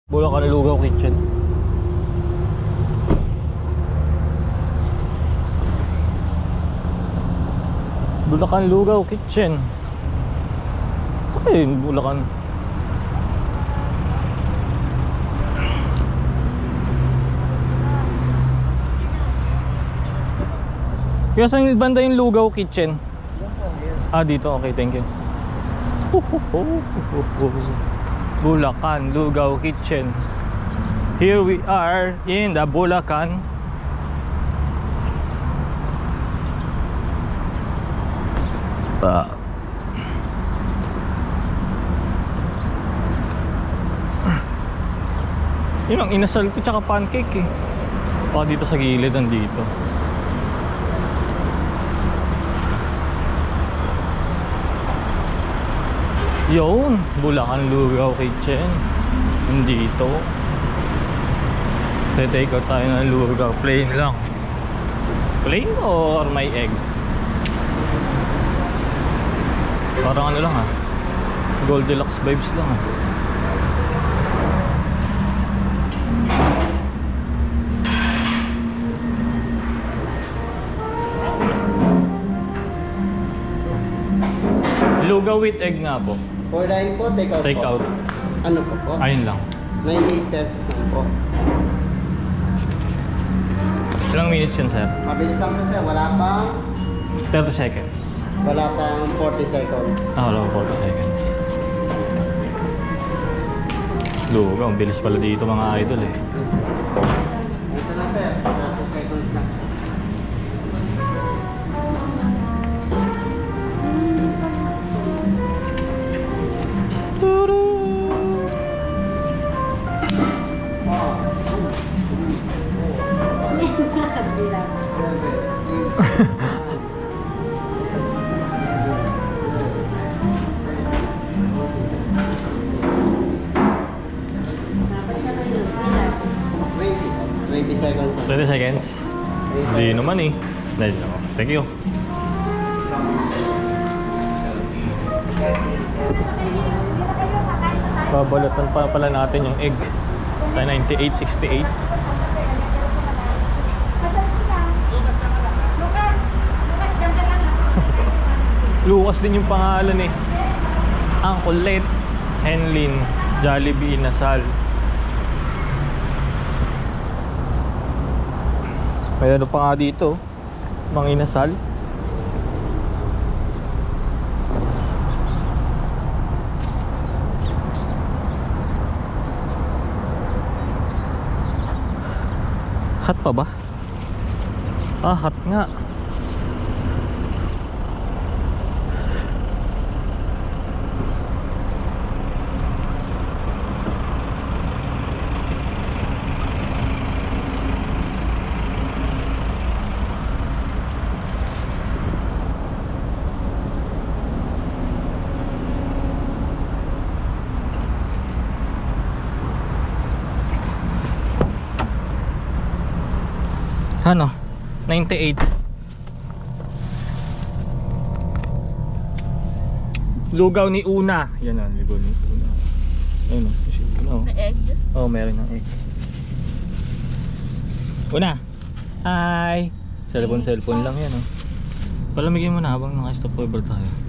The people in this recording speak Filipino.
Bulacan Lugaw Kitchen. Bulacan Lugaw Kitchen. Saan yun Bulacan? Kaya saan banda yung Lugaw Kitchen? Ah, dito. Okay, thank you. Bulacan Lugaw Kitchen. Here we are in the Bulacan. Yun ang inasal ko tsaka pancake eh. Baka dito sa gilid nandito. Yun, Bulacan Lugaw Kitchen. Nandito. Te-take out tayo ng lugaw. Plain lang. Plain or may egg? Parang ano lang ha, Goldilocks vibes lang ha. Lugaw with egg nga po. For dine po, take out Take po. out. Ano po? Ayun lang. 98 pesos lang po. Ilang minutes yun sir? Mabilis lang po sir, wala pang 30 seconds. 40 seconds. Ah, wala pa 40 seconds. Lugaw, ang bilis pala dito mga idol eh. Ito na sir, 30 seconds na. Wait, 20 seconds na. 20 seconds? Hindi naman eh. Dahil ako. Thank you. Babalatan pa pala natin yung egg. Sa 98.68. Lucas din yung pangalan eh. Ang kulit. Henlin Jollibee Inasal. May ano pa nga dito, mga inasal. Hot pa ba? Ah, hot nga. Ano? 98. Lugaw ni Una. Yan na, lugaw ni Una. Ayun o. May egg? Oo, meron ng egg. Una. Hi. Cellphone lang yan o. Palamigin mo na habang naka-stop over tayo.